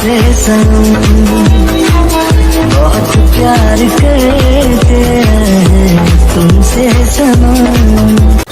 तुमसे सनम, बहुत प्यार करते हैं तुमसे सनम।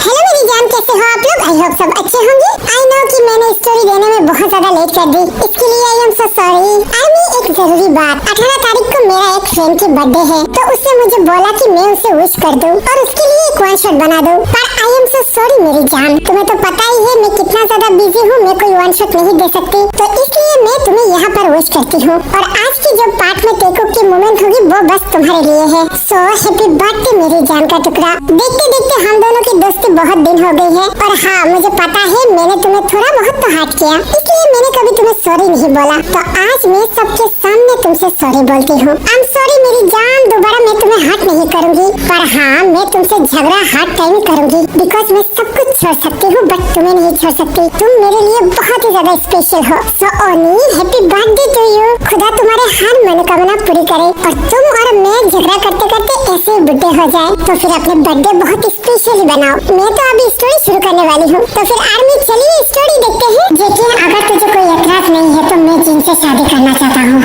हेलो मेरी जान, कैसे हो आप लोग? आई होप सब अच्छे होंगे। आई नो कि मैंने स्टोरी देने में बहुत ज्यादा लेट कर दी, इसके लिए I am so sorry. Army, एक जरूरी बात, 18 तारीख को मेरा एक फ्रेंड की बर्थडे है, तो उसने मुझे बोला कि मैं उसे विश कर दूं और उसके लिए एक वन शॉट बना दूं। पर आई एम सो सॉरी मेरी जान, तुम्हें तो पता ही है मैं कितना ज्यादा बिजी हूँ, मैं कोई वन शॉट नहीं दे सकती, तो इसलिए मैं तुम्हें यहाँ पर विश करती हूँ। और आज की जो पार्ट में टेक ऑफ की मोमेंट होगी वो बस तुम्हारे लिए है। सो हैप्पी बर्थडे मेरी जान का टुकड़ा। देखते देखते हम दोनों की दोस्ती बहुत दिन हो गई है, और हाँ मुझे पता है मैंने तुम्हें थोड़ा बहुत तो हर्ट किया, इसलिए मैंने कभी तुम्हें सॉरी नहीं बोला, तो आज मैं सबके सामने तुमसे सॉरी बोलती हूँ। आई एम सॉरी मेरी जान, दोबारा मैं तुम्हें हर्ट नहीं करूँगी, पर हाँ मैं तुमसे झगड़ा हर टाइम करूँगी, बिकॉज मैं सब कुछ छोड़ सकती हूँ बट तुम्हें नहीं छोड़ सकती। तुम मेरे लिए बहुत ही ज्यादा स्पेशल हो। सो ओनी हैप्पी बर्थडे टू यू। खुदा तुम्हारे हर मनोकामना पूरी करे और तुम और मैं झगड़ा करते करते ऐसे बुढ़े हो जाए, तो फिर अपने बर्थडे बहुत स्पेशली बनाओ। मैं तो अभी स्टोरी शुरू करने वाली हूँ, तो फिर आर्मी चलिए स्टोरी देखते हैं। देखिए अगर तुझे कोई एतराज नहीं है तो मैं जिनसे शादी करना चाहता हूँ।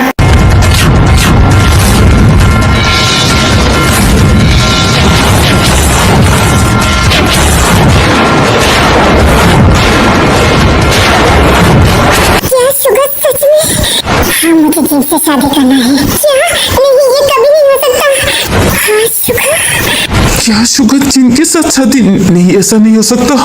हाँ मुझे जिनसे शादी करना है। क्या? नहीं ये कभी नहीं हो सकता। हाँ शुगर। क्या शुगर जिनके साथ शादी? नहीं, ऐसा नहीं हो सकता।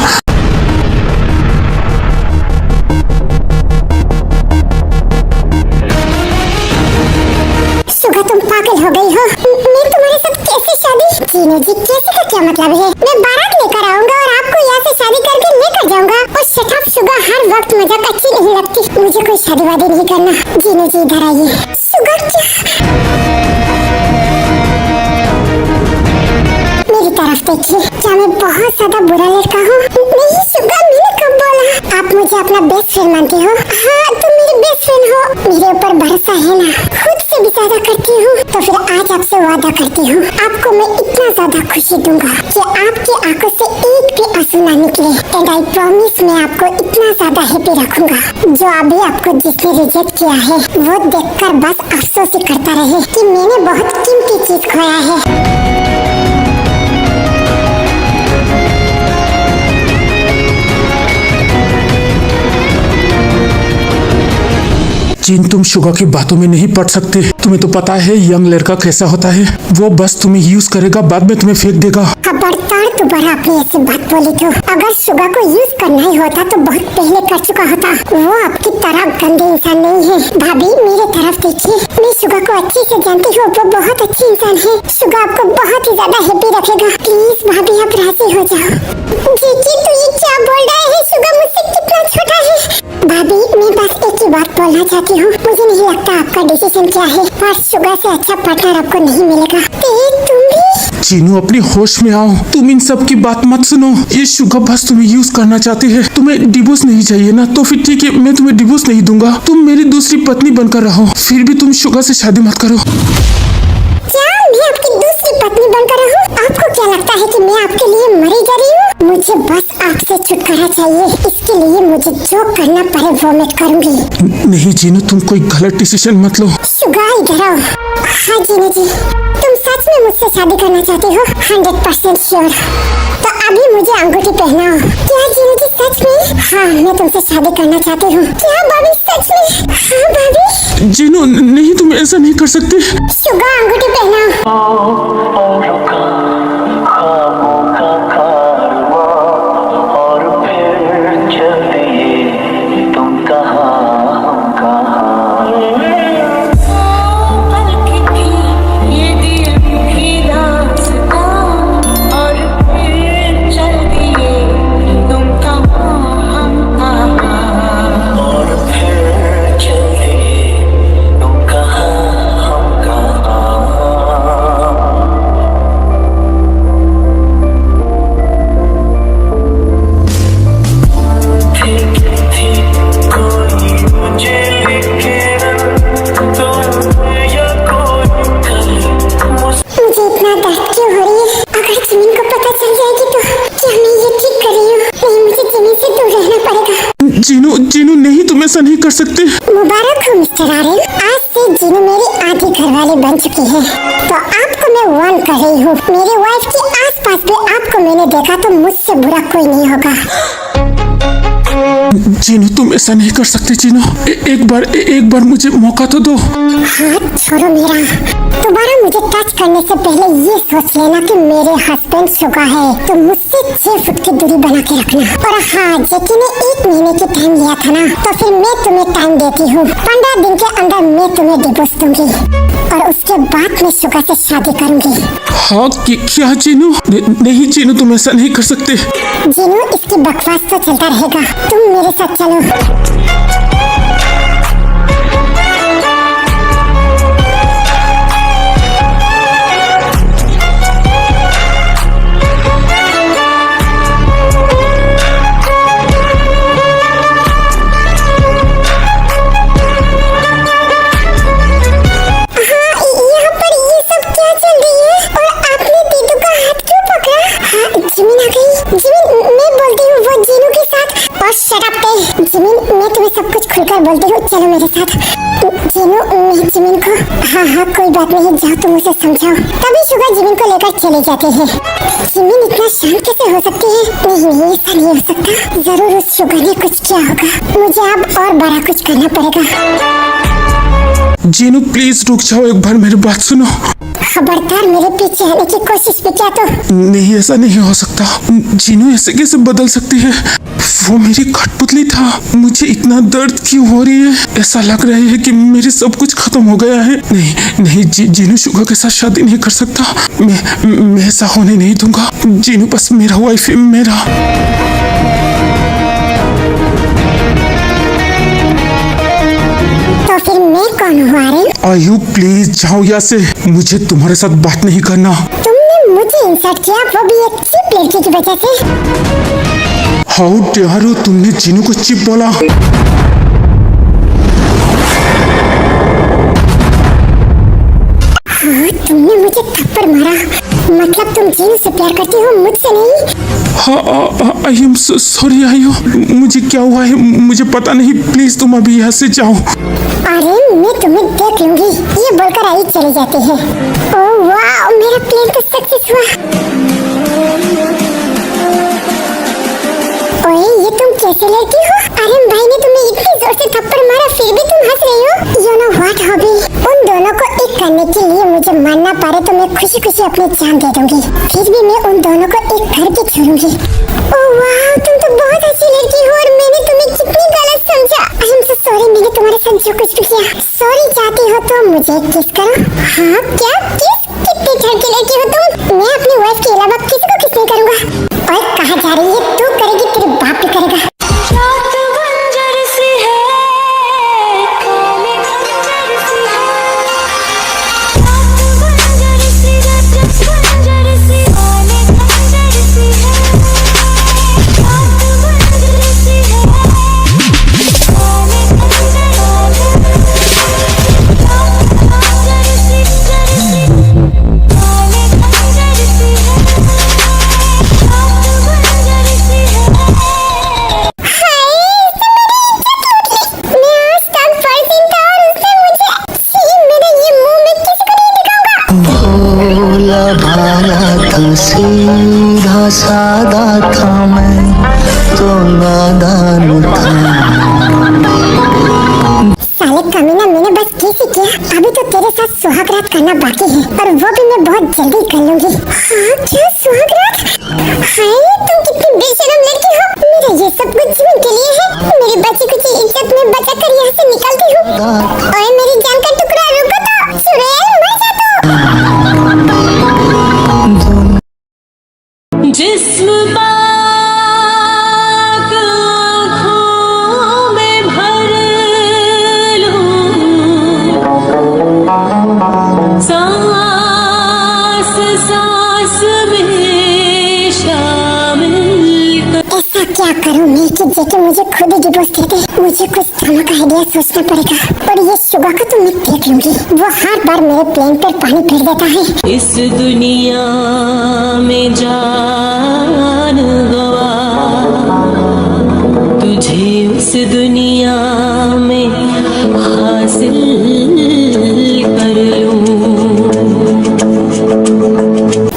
शुगर तुम पागल हो गई हो। मैं तुम्हारे साथ कैसे शादी? जीने जी कैसे का क्या मतलब है? मैं बारात लेकर आऊंगा और आपको यहाँ से शादी करके लेकर जाऊंगा। और शट अप शुगर, हर वक्त मजाक अच्छी नहीं लगती, मुझे कोई शादी वादी नहीं करना। जीने जी इधर आइए। शुगर क्या? मेरी तरफ देखिए, क्या मैं बहुत ज्यादा बुरा लड़का हूँ? नहीं शुगर, मैंने कब बोला? आप मुझे अपना बेस्ट फ्रेंड मानते हो? हाँ तुम मेरी बेस्ट फ्रेंड हो, मेरे ऊपर भरोसा है ना? खुद से भी ज्यादा करती हूँ, तो फिर आज आपसे वादा करती हूँ, आपको मैं इतना ज्यादा खुशी दूंगा कि आपकी आंखों से एक भी आंसू ना निकले। एंड आई प्रॉमिस मैं आपको इतना ज्यादा हैप्पी रखूंगा, जो अभी आपको जिसने रिजेक्ट किया है वो देखकर बस अफसोस ही करता रहे कि मैंने बहुत कीमती चीज खोया है। जिन तुम शुगर की बातों में नहीं पड़ सकते। तुम्हें तो पता है यंग लड़का कैसा होता है, वो बस तुम्हें यूज करेगा, बाद में तुम्हें फेंक देगा। खबरदार दोबारा आपने ऐसी बात बोली तो, अगर शुगर को यूज करना ही होता तो बहुत पहले कर चुका होता। वो आपकी तरह गंदे इंसान नहीं है। भाभी मेरे तरफ देखिए, मैं शुगर को अच्छे से जानती हूँ, वो बहुत अच्छी इंसान है। शुगर आपको बहुत ही ज्यादा हैप्पी रखेगा। प्लीज भाभी आप राजी हो जाओ। देखिए तो ये क्या बोल रहा है? शुगर मुझसे कितना छोटा है। भाभी मैं बस एक ही बात बोलना चाहती हूँ, मुझे नहीं लगता आपका डिसीजन क्या है, पर शुगर से अच्छा पार्टनर आपको नहीं मिलेगा। तुम भी चीनू अपनी होश में आओ, तुम इन सब की बात मत सुनो। ये शुगर बस तुम्हें यूज करना चाहती है। तुम्हें डिवोर्स नहीं चाहिए ना, तो फिर ठीक है, मैं तुम्हें डिवोर्स नहीं दूंगा। तुम मेरी दूसरी पत्नी बनकर रहो, फिर भी तुम शुगर से शादी मत करो। क्या मैं आपकी दूसरी पत्नी बनकर रहूं? आपको क्या लगता है कि मैं आपके लिए मरी जा रही हूँ? मुझे बस आपसे छुटकारा चाहिए, इसके लिए मुझे जो करना पड़े वो मैं करूँगी। नहीं जीनू, तुम कोई गलत डिसीजन मत लो। शुगर इधर आओ। हाँ जीनू जी, तुम सच में मुझसे शादी करना चाहती हो? 100% श्योर। तो अभी मुझे अंगूठी पहनाओ। क्या जीनू जी सच में? हाँ मैं तुमसे शादी करना चाहती हूँ। क्या भाभी सच में? हाँ भाभी। जीनू नहीं, तुम ऐसा नहीं कर सकते। शुगर अंगूठी पहनाओ। जीनू नहीं, तुम ऐसा नहीं कर सकते। मुबारक हो मिस्टर आर्यन, आज से जीनू मेरी आधी घरवाली बन चुकी है। तो आपको मैं वार्न कर रही हूँ, मेरी वाइफ के आसपास भी आपको मैंने देखा तो मुझसे बुरा कोई नहीं होगा। जीनू तुम ऐसा नहीं कर सकते जीनू, एक बार मुझे मौका तो दो। हाथ छोड़ो मेरा, दोबारा मुझे टच करने से पहले ये सोच लेना कि मेरे हस्बैंड शुगा है, तो मुझसे 6 फुट की दूरी बना के रखना। और हाँ, जैकी ने 1 महीने की टाइम लिया था ना, तो फिर मैं तुम्हें टाइम देती हूँ। 15 दिन के अंदर मैं तुम्हें डिवोर्स दूंगी और उसके बाद मैं शुगा से शादी करूंगी। हाँ क्या जीनू? नहीं जीनू, तुम ऐसा नहीं कर सकते। जीनू, इसकी बकवास तो चलता रहेगा, तुम मेरे साथ चलो। जिमिन, मैं तुम्हें सब कुछ खुलकर बोलती हूँ, चलो मेरे साथ। जीनू, मैं जिमिन को हाँ कोई बात नहीं, जाओ तुम उसे समझाओ। तभी शुगा जिमिन को लेकर चले जाते हैं। जिमिन इतना शांत कैसे हो सकती है? नहीं, ऐसा नहीं हो सकता, जरूर उस शुगा ने कुछ किया होगा। मुझे अब और बड़ा कुछ करना पड़ेगा। जीनू प्लीज रुक जाओ, एक बार मेरी बात सुनो। खबरदार मेरे पीछे आने की कोशिश भी किया तो। नहीं, ऐसा नहीं हो सकता। जीनू ऐसे कैसे बदल सकती है? वो मेरी कठपुतली था। मुझे इतना दर्द क्यों हो रही है? ऐसा लग रहा है कि मेरे सब कुछ खत्म हो गया है। नहीं, जीनू शुगा के साथ शादी नहीं कर सकता। मैं ऐसा होने नहीं दूंगा। जीनू बस मेरा वाइफ है, मेरा। तो फिर मैं कौन हूँ आर्यन? आयु प्लीज जाओ यहाँ से, मुझे तुम्हारे साथ बात नहीं करना। तुमने मुझे इंसल्ट किया, वो भी एक चीप लड़की की वजह से। हाउ डेयर यू, तुमने जीनू को चिप बोला? हाँ, तुमने मुझे थप्पड़ मारा, मतलब तुम जीनू से प्यार करती हो, मुझसे नहीं? हाँ, आई एम सॉरी आयु, मुझे क्या हुआ है मुझे पता नहीं, प्लीज तुम अभी यहाँ से जाओ। अरे मैं तुम्हें देख लूंगी, ये बोलकर आई चली जाती है। ओह वाह, मेरा प्लान तो सक्सेस हुआ। ओए, ये तुम कैसे लड़की हो? आर्यन भाई ने तुम्हें इतनी जोर से थप्पड़ मारा, फिर भी तुम हंस रही हो। You know what hobby? उन दोनों को एक करने के लिए मुझे मानना पड़े तो मैं खुशी खुशी अपनी जान दे दूंगी, फिर भी मैं उन दोनों को एक करके छोड़ूंगी। ओह वाह, तुम तो बहुत अच्छी लड़की हो और मैंने तुम्हें कितनी गलत समझा। आई एम सो सॉरी, मैंने तुम्हारे साथ जो कुछ भी किया। सॉरी चाहती हो तो मुझे किस करो। हाँ, क्या किस? कितनी ठरकी लड़की हो तुम। मैं अपनी वाइफ के अलावा किसी को किस नहीं करूँगा। और कहाँ जा रही है? तू करेगी, तेरे बाप भी करेगा। सीधा सादा था मैं तो नादान था। साले कमीना, मैंने बस किसी किया, अभी तो तेरे साथ सुहाग रात करना बाकी है और वो भी मैं बहुत जल्दी कर लूंगी। हाँ, क्या सुहाग रात? हाय, तुम कितनी बेशरम लड़की हो। मेरा ये सब कुछ जीवन के लिए है। मेरी बच्ची कुछ इज्जत में बचा कर यहाँ से निकलती हूँ। ओए मेरी जान का टुकड़ा, रुको तो, सुरेल मर जा तो। जिस्म पाक आँखों में भर लूं, सांस सांस में शामिल कर। ऐसा क्या करूं मैं कि जेके मुझे खुद ही डिवोर्स दे दे। मुझे कुछ धमक आइडिया सोचना पड़ेगा और ये शुगा को तो मैं देख लूंगी। वो हर बार मेरे प्लेन पर पानी फेर देता है। इस दुनिया में जान गवा, तुझे उस दुनिया दुनिया में हासिल कर लूं।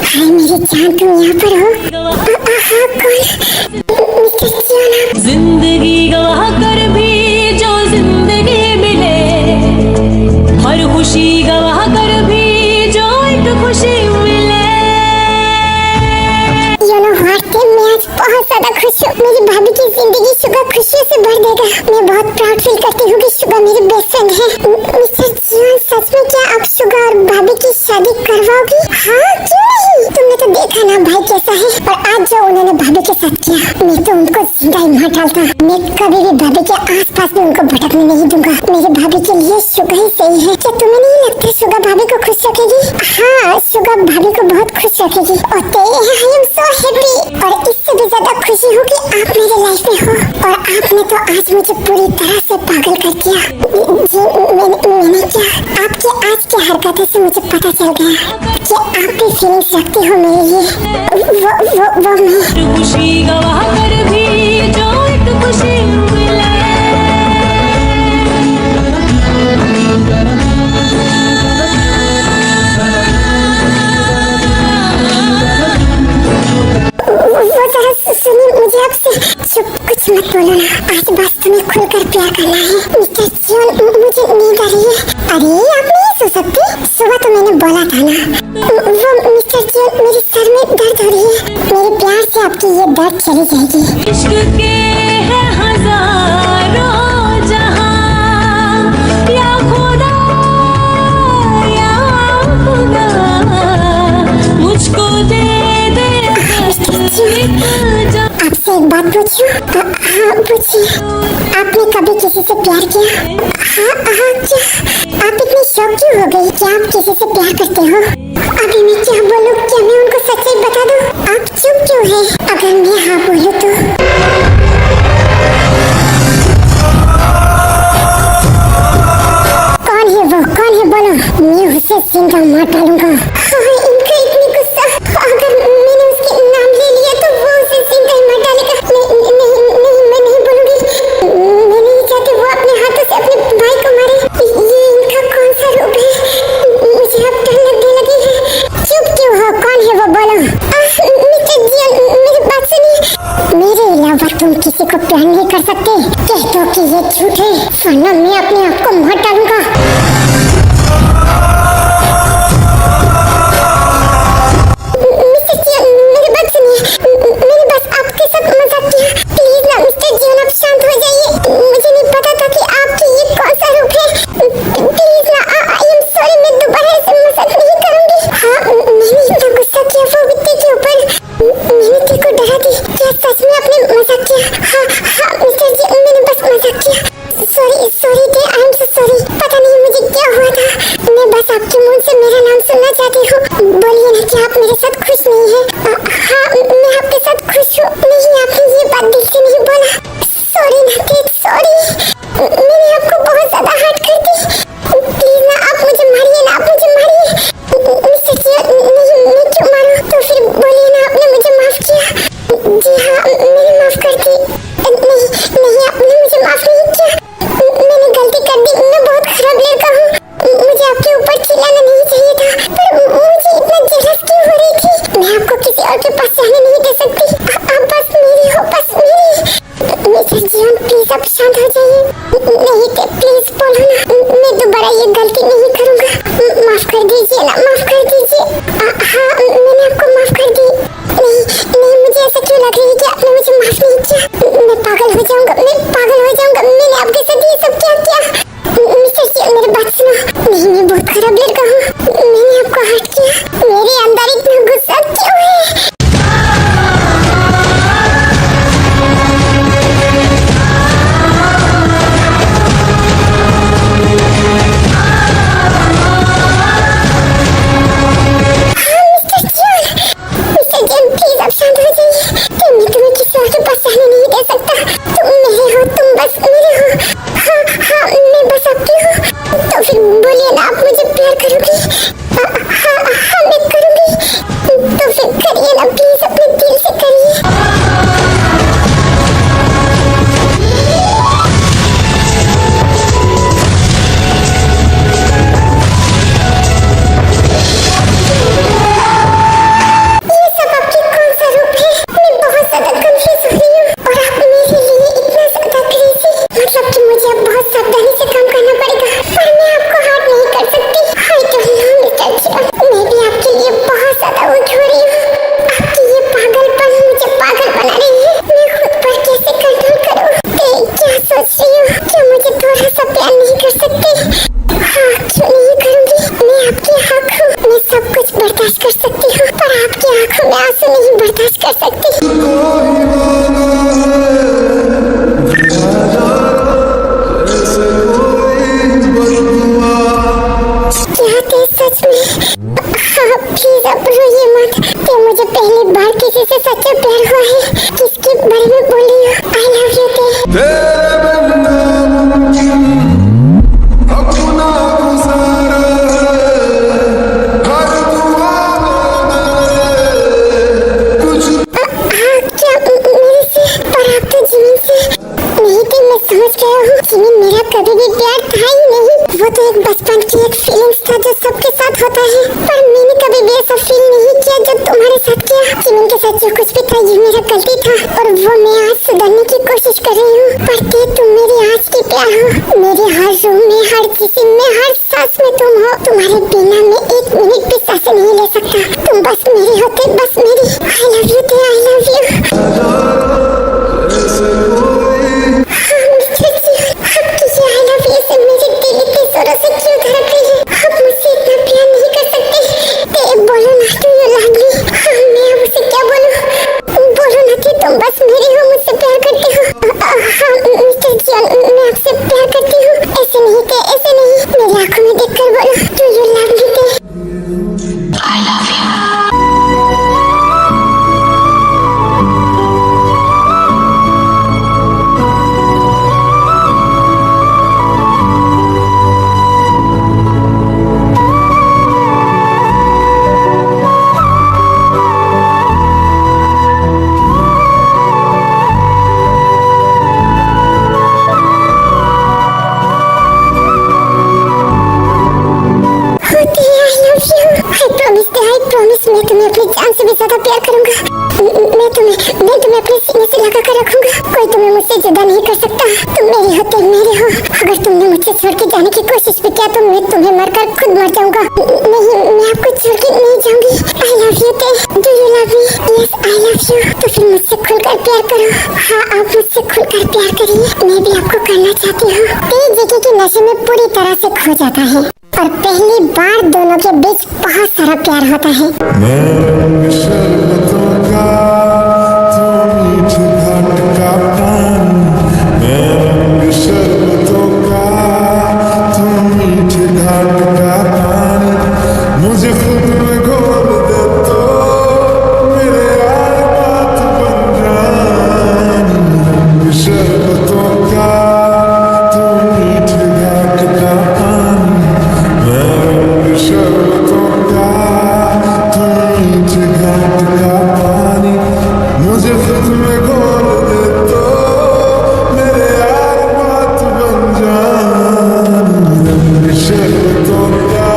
हाय मेरी जान, तुम यहाँ पर हो? हाँ, कौन? Mister Jeon. जिंदगी गवा कर भी जो जिंदगी मिले, हर खुशी गवा कर भी जो एक खुशी मिले। You know what? मैं आज बहुत ज्यादा खुश हूँ। मेरी भाभी की जिंदगी शुगा खुशियों से भर देगा। मैं बहुत प्राउड फील करती हूँ कि शुगा मेरी बेस्ट फ्रेंड है। मिस्टर जियोन, सच में क्या आप शुगा और भाभी की शादी करवाओगी? हाँ, क्यों नहीं? तुमने तो देखा ना भाई कैसा है, और आज जो उन्होंने भाभी के साथ किया, मैं तो उनको जिंदा ही मार डालता। मैं कभी भी भाभी के आसपास भी उनको भटकने नहीं दूंगा। मेरी भाभी के लिए शुगा ही सही है। क्या तुम्हें नहीं लगता शुगा भाभी को खुश रखेगी? हाँ, शुगा भाभी को बहुत खुश रखेगी। आई एम सो हैप्पी, और इससे भी ज्यादा खुशी हूँ कि आप मेरे लाइफ में हो, और आपने तो आज मुझे पूरी तरह से पागल कर दिया। जी, मैंने क्या? आपकी आज की हरकतों से मुझे पता चल गया कि आप भी फीलिंग्स रखती हो मेरे लिए। वो मैं। हर खुशी गवा कर भी जो एक खुशी मिले। वो जरा सुनिए, मुझे आपसे चुप, कुछ मत बोलो ना। आज बस तुम्हें खुलकर प्यार करना है। मिस्टर जियोन, मुझे नींद आ रही है। अरे आप नहीं सो सकते? सुबह तो मैंने बोला था ना। वो मिस्टर जियोन, मेरे सर में दर्द हो रही है। मेरे प्यार से आपकी ये दर्द चली जाएगी। इश्क के हैं हजारों जहां, या खुदा या खुदा मुझको दे दे आपसे एक बात पूछूं? हाँ, पूछिए। आपने कभी किसी से प्यार किया? हाँ, क्या? आप इतनी शौक क्यों हो गई? क्या आप किसी से प्यार करते हो? अभी मैं क्या बोलूं? क्या मैं उनको सच्चाई बता दूं? आप चुप क्यों हैं? अगर मैं हाँ बोलूं तो? कौन है वो? कौन है बोलो? मैं उसे जिंदा मार डालूंगा। हाँ, इनका इतनी गुस्सा। अगर मैंने उसके नाम ले लिया तो वो उसे जिंदा ही मार डालेगा। नहीं, मैं नहीं बोलूंगी। मैं नहीं चाहती वो अपने हाथों से अपने भाई को मारे। ये इनका कौन सा रूप है? मुझे अब डर लगने लगी है। चुप क्यों हो? कौन है वो बोलो? मिस्टर जियोन, मेरी बात सुनिए। मेरे अलावा तुम किसी को प्यार नहीं कर सकते। कह दो कि ये झूठ है, वरना मैं अपने आप को मार डालूंगा। पहली बार किसी से सच्चा प्यार हुआ है। किसके बारे में बोल रही हो? आई लव यू ते। जिमिन मेरा कभी भी प्यार था ही नहीं। वो तो एक बचपन की एक फीलिंग्स था जो सबके साथ होता है, पर मैंने कभी भी ऐसा फील नहीं किया जो तुम्हारे साथ किया। जिमिन के साथ जो कुछ भी था ये मेरा गलती था और वो मैं आज सुधरने की कोशिश कर रही हूँ। पर तुम मेरी आज की प्यार हो। मेरे हर रूम में, हर जिस्म में, हर सांस में तुम हो। तुम्हारे बिना मैं एक मिनट भी सांस नहीं ले सकता। तुम बस मेरी होते, बस मेरी। आई लव यू ते, आई लव यू। मैं तुम्हें अपनी जान से भी ज्यादा प्यार करूंगा। मैं तुम्हें अपने सीने से लगा कर रखूंगा। कोई तुम्हें मुझसे जुदा नहीं कर सकता। तुम मेरे होते मेरे हो। अगर तुमने मुझसे छोड़ के जाने की कोशिश भी किया तो मैं तुम्हें मरकर खुद मर जाऊंगा। नहीं, मैं आपको छोड़ के नहीं जाऊंगी। आई लव यू ते। Do you love me? Yes, I love you. तो फिर मुझसे खुलकर प्यार करो। हाँ, आप मुझसे खुलकर प्यार करिए। मैं भी आपको करना चाहती हूँ। तेज जगह के नशे में पूरी तरह से खो जाता है और पहली बार दोनों के बीच बहुत सारा प्यार होता है। मुझे खुद में घोल दे तो मेरे यार बात बन जाए। शरबतों का तू मीठे घाट का पानी, मैं शरबतों का तू मीठे घाट का पानी। मुझे खुद में घोल दे तो मेरे यार बात बन जाए। शरबतों का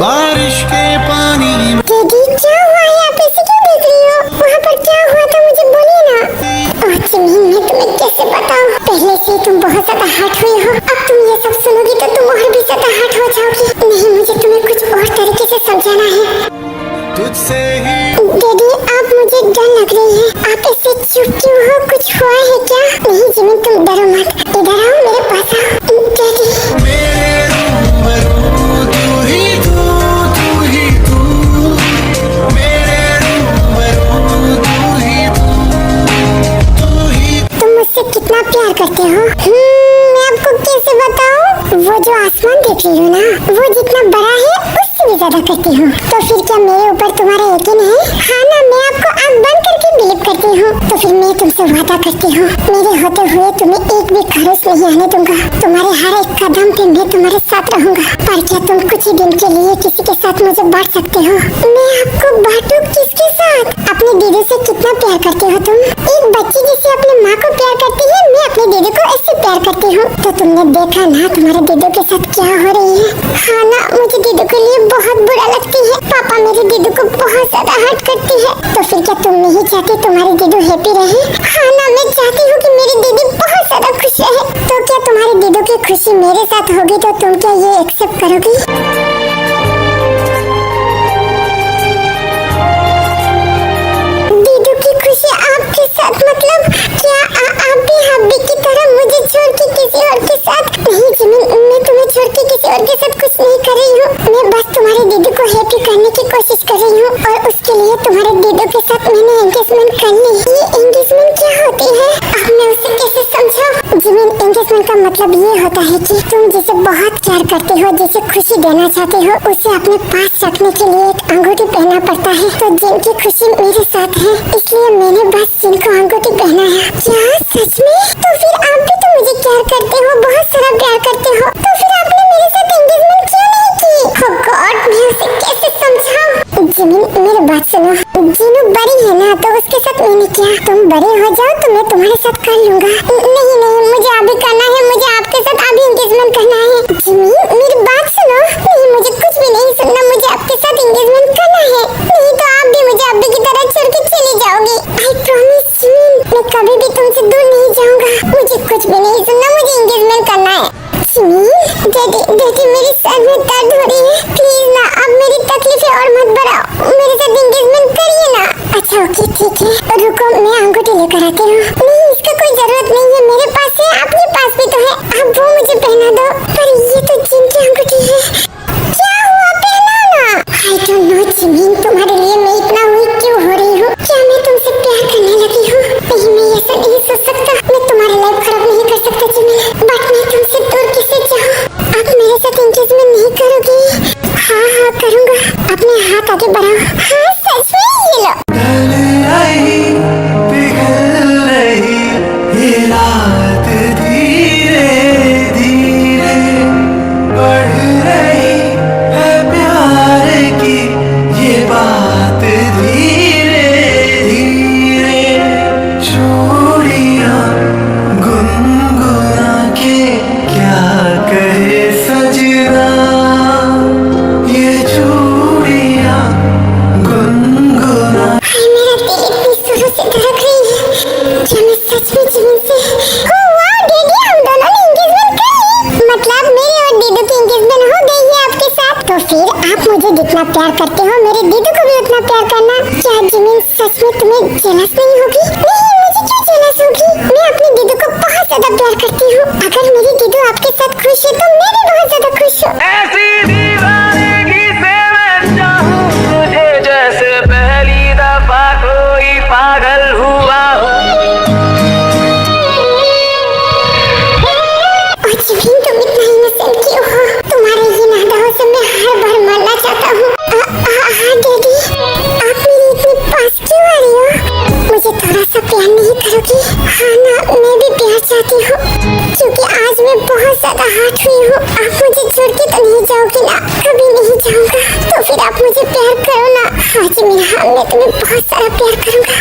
बारिश के पानी। दीदी, क्या हुआ? आप ऐसे क्यों देख रही हो? वहाँ पर क्या हुआ था मुझे बोलिए ना। ओह जिमिन, मैं तुम्हें कैसे बताऊँ? पहले से तुम बहुत ज्यादा हर्ट हुई हो। अब तुम ये सब सुनोगी तो तुम और भी ज्यादा हर्ट हो जाओगी। नहीं, मुझे तुम्हें कुछ और तरीके से समझाना है। तुझसे ही दीदी, आप मुझे डर लग रही है। आप ऐसे चुप क्यों हो? कुछ हुआ है क्या? नहीं जिमिन, तुम डरो मत। इधर आओ, मेरे पास आओ। दीदी, कितना प्यार करते हो? मैं आपको कैसे बताऊं? वो जो आसमान देख रही हो ना, वो जितना बड़ा है उससे भी ज्यादा करती हूँ। तो फिर क्या मेरे ऊपर तुम्हारा यकीन है? हाँ ना, मैं आपको आँख बंद करके बिलीव करती हूँ। तो फिर मैं तुमसे वादा करती हूँ, मेरे होते हुए तुम्हें एक भी खरोच नहीं आने दूंगा। तुम्हारे हर एक कदम पे मैं तुम्हारे साथ रहूंगा। पर क्या तुम कुछ ही दिन के लिए किसी के साथ मुझे बांट सकते हो? मैं आपको बांटू किसके साथ? अपने दीदी से कितना प्यार करते हो तुम? एक बच्ची जिसे अपनी माँ को प्यार करती है, मैं अपनी दीदी को ऐसे प्यार प्यार करती हूँ तो तुमने देखा ना तुम्हारे दीदू के साथ क्या हो रही है। हाँ ना, मुझे दीदू के लिए बहुत बुरा लगती है। पापा मेरे दीदू को बहुत ज्यादा हर्ट करती है। तो फिर क्या तुम नहीं चाहती तुम्हारी दीदू हैप्पी रहे? हाँ ना, मैं चाहती हूँ कि मेरी दीदी बहुत ज्यादा खुश रहे। तो क्या तुम्हारी दीदू की खुशी मेरे साथ होगी तो तुम क्या ये एक्सेप्ट करोगी? दीदू की खुशी आपके साथ मतलब क्या आप भी हब्बी की तरह मुझे छोड़ के किसी और के साथ? नहीं जिमिन, मैं तुम्हें छोड़ के किसी और के साथ कुछ नहीं कर रही हूँ। मैं बस तुम्हारे दीदू को हैप्पी करने की कोशिश कर रही हूँ और उसके लिए तुम्हारे दीदू के साथ मैंने एंगेजमेंट कर ली। ये एंगेजमेंट क्या होती है? अब मैं उसे कैसे समझाऊं? जिमिन, एंगेजमेंट का मतलब ये होता है कि तुम जिसे बहुत प्यार करते हो, जिसे खुशी देना चाहते हो, उसे अपने पास रखने के लिए एक अंगूठी पहनना पड़ता है। तो जिनकी खुशी मेरे साथ है इसलिए मैंने बस जिनको अंगूठी पहनाया। क्या सच में? तो फिर आप भी तो मुझे प्यार करते हो, बहुत सारा प्यार करते हो, तो फिर आपने मेरे साथ एंगेजमेंट क्यों नहीं की? Oh God, मैं उसे कैसे समझाऊं? जिमिन, मेरी बात सुनो। जीनू बड़ी है ना तो उसके साथ मैंने किया। तुम बड़े हो जाओ तो मैं तुम्हारे साथ कर लूंगा। नहीं नहीं, मुझे अभी करना है, मुझे आपके साथ अभी एंगेजमेंट करना है। जिमिन, मेरी बात सुनो। नहीं, मुझे कुछ भी नहीं सुनना, मुझे आपके साथ एंगेजमेंट करना है। नहीं तो आप भी मुझे अभी की तरह छोड़ के चली जाओगी। आई प्रॉमिस जिमिन, मैं कभी भी तुमसे दूर नहीं जाऊंगा। मुझे कुछ भी नहीं सुनना, मुझे एंगेजमेंट करना है। डैडी मेरे सर में दर्द हो रही है। प्लीज ना, अब मेरी तकलीफें और मत बढ़ाओ। मेरे साथ एंगेजमेंट करिए ना। अच्छा ओके ठीक है, रुको मैं अंगूठी लेकर आती हूँ। नहीं, इसका कोई जरूरत नहीं है, मेरे पास है, आपके पास भी तो है। आप वो मुझे पहना दो। पर ये तो जिन की अंगूठी है। क्या हुआ, पहना ना। आई डोंट नो जिमिन, तुम्हारे लिए मैं इतना वीक क्यों हो रही हूँ? क्या मैं तुमसे प्यार करने लगी हूँ? नहीं, मैं ऐसा नहीं सोच सकता। मैं तुम्हारी लाइफ खराब नहीं कर सकता जिमिन, बट मैं तुमसे दूर कैसे जाऊँ? आप मेरे साथ एंगेजमेंट नहीं करोगी? हाँ हाँ करूँगा। अपने हाथ आगे बढ़ाओ। हाँ सच में, ये लो। पिघल रही ये रात धीरे धीरे बढ़ रही है प्यार की ये बात धीरे धीरे चूड़ियां गुनगुना के क्या कहे सजना ये चूड़ियां गुनगुना। हाय, मेरा दिल इतनी जोरों से धड़क रही है। क्या मैं सच में जिमिन से? ओह वाह डैडी, हम दोनों ने एंगेजमेंट कर ली। मतलब मेरे और दीदू की एंगेजमेंट हो गई है आपके साथ। तो फिर आप मुझे जितना प्यार करते हो मेरे दीदू को भी उतना प्यार करना। क्या जिमिन सच में तुम्हें जेलस नहीं होगी? नहीं, मुझे क्यों जेलस होगी? मैं अपने दीदू को बहुत ज्यादा प्यार करती हूँ। अगर मेरी दीदू आपके साथ खुश है तो मैं भी बहुत ज्यादा खुश हूँ। ऐसी दीवानगी से मैं चाहूं तुझे जैसे पहली दफा कोई पागल हुआ हो। और जिमिन, तुम इतना इनोसेंट क्यों हो? तुम्हारे ये नादाओं से मैं हर बार मरना चाहता हूँ। हाँ डैडी, आप मेरे इतने पास क्यों आ रही हो? मुझे थोड़ा सा प्यार नहीं करोगी? हाँ ना, मैं भी प्यार चाहती हूँ क्योंकि आज मैं बहुत ज्यादा हर्ट हुई हूँ। आप मुझे छोड़ के तो नहीं जाओगी ना? कभी नहीं जाऊंगा। तो फिर आप मुझे प्यार करो ना। हाँ जिमिन, हाँ मैं तुम्हें बहुत सारा प्यार करूंगा।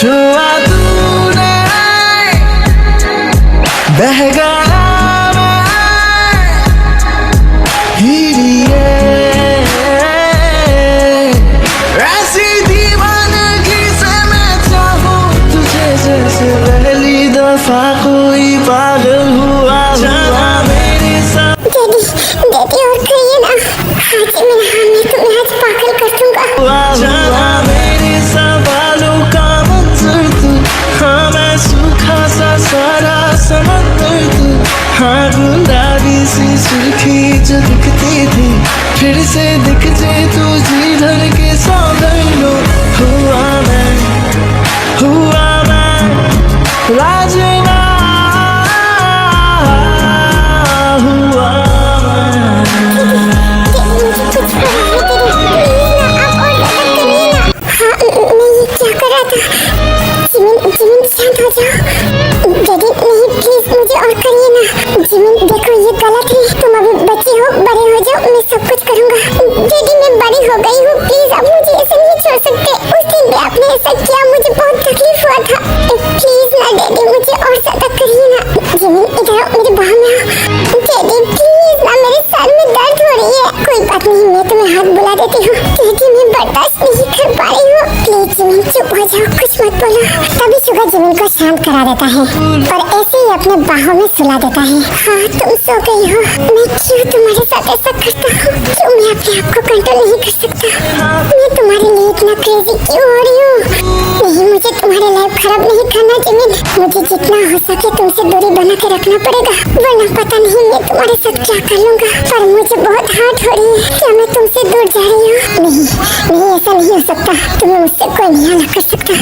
छुआ तूने बह गया ऐसी दीवानगी से मैं चाहूं तुझे जैसे पहली दफा कोई पागल हुआ मेरे साथ। डैडी डैडी और करिए ना। हाँ जिमिन, हाँ मैं तुम्हें आज पागल कर दूंगा। मेरे सवालों का मंजर तू, हाँ मैं सूखा सा सारा समंदर तू, हाँ गुलाबी सी सूखी जो दिखती थी फिर से दिख जाए तू जी भर के सौंदर्य लो। हुआ मैं राजना हुआ जिमिन शांत हो जाओ। डैडी नहीं, प्लीज मुझे और करिए ना। जिमिन देखो ये गलत है, तुम अभी बच्चे हो, बड़े हो जाओ, मैं सब कुछ करूँगा। डैडी मैं बड़ी हो गई हूँ, प्लीज आप मुझे ऐसे नहीं छोड़ सकते। उस दिन भी आपने ऐसा किया, मुझे बहुत तकलीफ हुआ था। प्लीज ना डैडी, मुझे और ज्यादा करिए ना। जिमिन इधर करा देता है और ऐसे ही अपने बाहों में सुला देता है। हाँ तुम सो गई हो, मैं क्यों तुम्हारे साथ ऐसा करता हूँ? क्यों मैं अपने आप को कंट्रोल नहीं कर सकता? मैं तुम्हारे लिए इतना क्रेजी क्यों हो रही हूँ? नहीं, मुझे तुम्हारी लाइफ खराब नहीं करना जिमिन। मुझे जितना हो सके तुमसे दूरी बना के रखना पड़ेगा, वरना पता नहीं मैं तुम्हारे साथ क्या कर लूँगा। पर मुझे बहुत हर्ट हो रही है, क्या मैं तुमसे दूर जा रही हूँ? नहीं नहीं, ऐसा नहीं हो सकता, तुम्हें मुझसे कोई नहीं अलग कर सकता।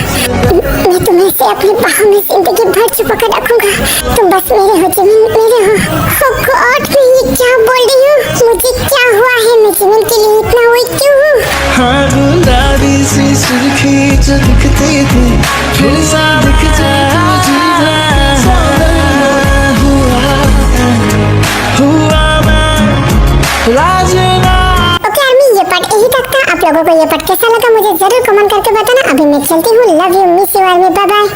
मैं तुम्हें से अपनी बाहों में जिंदगी भर छुपा कर रखूंगा। तुम बस मेरे हो जिमिन, मेरे हो। Oh God, मैं ये क्या बोल रही हूँ? मुझे क्या हुआ है? मैं जिमिन के लिए इतना हुई क्यों हूँ? हाँ गुलाबी सी सुर्खी जो दिखती थी फिर सा दिख जाए हुआ मैं राजना। ओके आर्मी, ये पार्ट यही तक था। आप लोगों को ये पार्ट कैसा लगा मुझे जरूर कमेंट करके बताना। अभी मैं चलती हूँ। Love you, miss you army, bye bye.